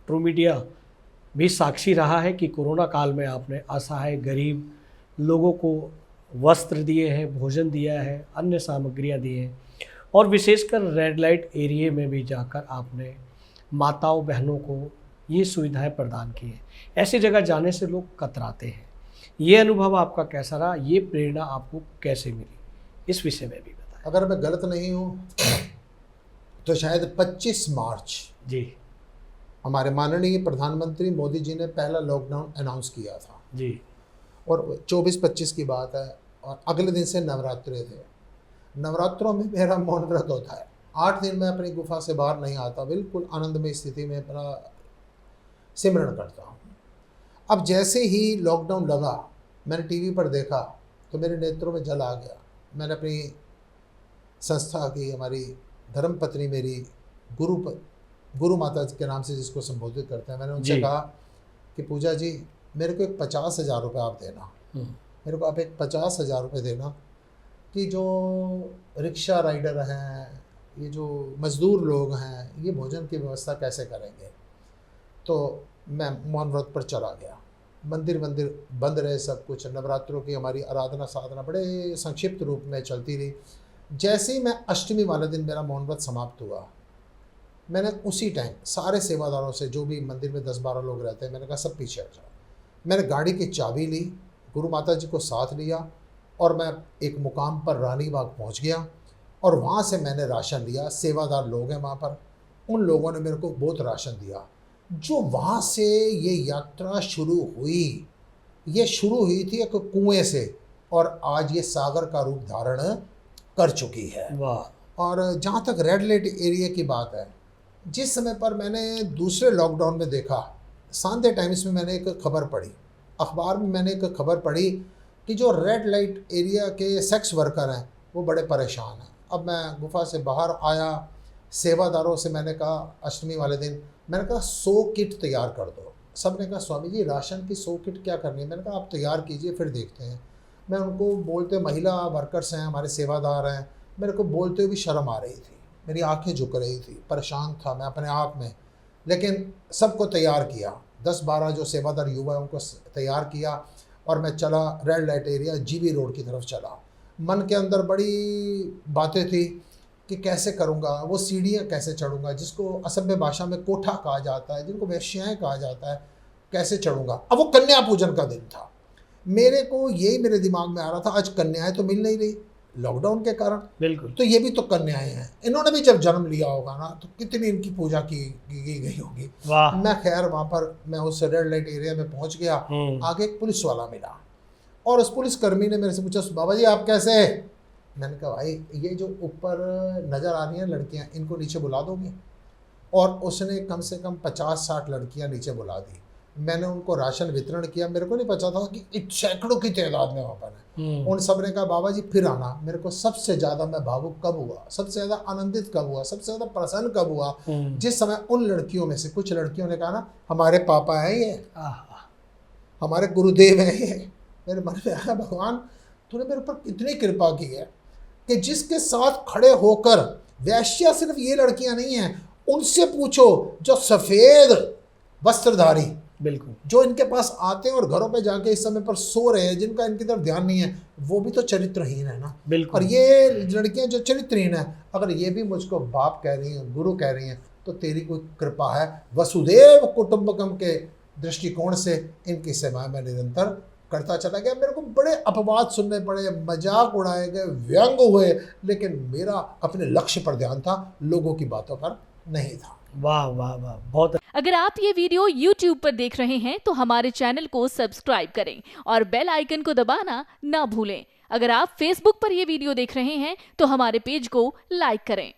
True media भी साक्षी रहा है कि कोरोना काल में आपने असहाय गरीब लोगों को वस्त्र दिए हैं, भोजन दिया है, अन्य सामग्रियां दी हैं और विशेषकर रेड लाइट एरिया में भी जाकर आपने माताओं बहनों को ये सुविधाएं प्रदान की हैं। ऐसी जगह जाने से लोग कतराते हैं। ये अनुभव आपका कैसा रहा? ये प्रेरणा आपको कैसे मिली? इस विषय में भी बताएं। अगर मैं गलत नहीं हूँ तो शायद 25 मार्च जी हमारे माननीय प्रधानमंत्री मोदी जी ने पहला लॉकडाउन अनाउंस किया था जी। और 24-25 की बात है और अगले दिन से नवरात्रे थे। नवरात्रों में मेरा मौन व्रत होता है। 8 दिन मैं अपनी गुफा से बाहर नहीं आता, बिल्कुल आनंदमय स्थिति में अपना सिमरन करता हूँ। अब जैसे ही लॉकडाउन लगा, मैंने टीवी पर देखा तो मेरे नेत्रों में जल आ गया। मैंने अपनी संस्था की, हमारी धर्मपत्नी मेरी गुरु माता के नाम से जिसको संबोधित करते हैं, मैंने उनसे कहा कि पूजा जी मेरे को एक 50,000 रुपये आप देना, मेरे को आप एक 50,000 रुपये देना कि जो रिक्शा राइडर हैं, ये जो मज़दूर लोग हैं, ये भोजन की व्यवस्था कैसे करेंगे। तो मैं मौन व्रत पर चला गया। मंदिर बंद रहे सब कुछ। नवरात्रों की हमारी आराधना साधना बड़े संक्षिप्त रूप में चलती रही। जैसे ही मैं अष्टमी वाले दिन मेरा मौन व्रत समाप्त हुआ, मैंने उसी टाइम सारे सेवादारों से, जो भी मंदिर में 10-12 लोग रहते हैं, मैंने कहा सब पीछे हट जाओ। मैंने गाड़ी की चाबी ली, गुरु माता जी को साथ लिया और मैं एक मुकाम पर रानी बाग पहुँच गया और वहाँ से मैंने राशन लिया। सेवादार लोग हैं वहाँ पर, उन लोगों ने मेरे को बहुत राशन दिया। जो वहाँ से ये यात्रा शुरू हुई, ये शुरू हुई थी एक कुएं से और आज ये सागर का रूप धारण कर चुकी है। वाह। और जहाँ तक रेड लाइट एरिया की बात है, जिस समय पर मैंने दूसरे लॉकडाउन में देखा, संडे टाइम्स में मैंने एक खबर पढ़ी, अखबार में मैंने एक खबर पढ़ी कि जो रेड लाइट एरिया के सेक्स वर्कर हैं वो बड़े परेशान हैं। अब मैं गुफा से बाहर आया, सेवादारों से मैंने कहा अष्टमी वाले दिन, मैंने कहा 100 किट तैयार कर दो। सब ने कहा स्वामी जी राशन की 100 किट क्या करनी है। मैंने कहा आप तैयार कीजिए फिर देखते हैं। मैं उनको बोलते, महिला वर्कर्स हैं, हमारे सेवादार हैं, मेरे को बोलते हुए भी शर्म आ रही थी, मेरी आंखें झुक रही थी, परेशान था मैं अपने आप में। लेकिन सबको तैयार किया, 10-12 जो सेवादार युवा हैं उनको तैयार किया और मैं चला red light area GB road की तरफ चला। मन के अंदर बड़ी बातें थी कि कैसे करूँगा, वो सीढ़ियाँ कैसे चढ़ूँगा, जिसको असभ्य भाषा में कोठा कहा जाता है, जिनको वेश्याएँ कहा जाता है, कैसे चढ़ूँगा। अब वो कन्या पूजन का दिन था। मेरे को यही मेरे दिमाग में आ रहा था, आज कन्याएँ तो मिल नहीं रही लॉकडाउन के कारण, बिल्कुल, तो ये भी तो कन्याएँ हैं, इन्होंने भी जब जन्म लिया होगा ना तो कितनी इनकी पूजा की गई होगी। मैं खैर वहाँ पर मैं उस रेड लाइट एरिया में पहुँच गया। आगे एक पुलिस वाला मिला और उस पुलिसकर्मी ने मेरे से पूछा बाबा जी आप कैसे हैं। मैंने कहा भाई ये जो ऊपर नज़र आ रही हैं लड़कियाँ, इनको नीचे बुला दोगे। और उसने कम से कम 50-60 लड़कियाँ नीचे बुला दी। मैंने उनको राशन वितरण किया। मेरे को नहीं पता था कि सैकड़ों की तादाद में वहाँ पर है। उन सब ने कहा बाबा जी फिर आना। मेरे को सबसे ज़्यादा मैं भावुक कब हुआ, सबसे ज़्यादा आनंदित कब हुआ, सबसे ज़्यादा प्रसन्न कब हुआ, जिस समय उन लड़कियों में से कुछ लड़कियों ने कहा ना हमारे पापा हैं ये, हमारे गुरुदेव हैं ये। मेरे मन में आया भगवान तूने मेरे ऊपर कितनी कृपा की है कि जिसके साथ खड़े होकर, वैश्या सिर्फ ये लड़कियां नहीं हैं, उनसे पूछो जो सफ़ेद वस्त्रधारी, बिल्कुल, जो इनके पास आते हैं और घरों पे जाके इस समय पर सो रहे हैं, जिनका इनकी तरफ ध्यान नहीं है, वो भी तो चरित्रहीन है ना। बिल्कुल। और ये लड़कियां जो चरित्रहीन है, अगर ये भी मुझको बाप कह रही हैं, गुरु कह रही हैं, तो तेरी कोई कृपा है। वसुदेव कुटुंबकम के दृष्टिकोण से इनकी सेवाएं मैं निरंतर करता चला गया। मेरे को बड़े अपवाद सुनने पड़े, मजाक उड़ाए गए, व्यंग हुए, लेकिन मेरा अपने लक्ष्य पर ध्यान था, लोगों की बातों पर नहीं था। वाह वाह वाह, बहुत। अगर आप ये वीडियो YouTube पर देख रहे हैं तो हमारे चैनल को सब्सक्राइब करें और बेल आइकन को दबाना ना भूलें। अगर आप Facebook पर ये वीडियो देख रहे हैं तो हमारे पेज को लाइक करें।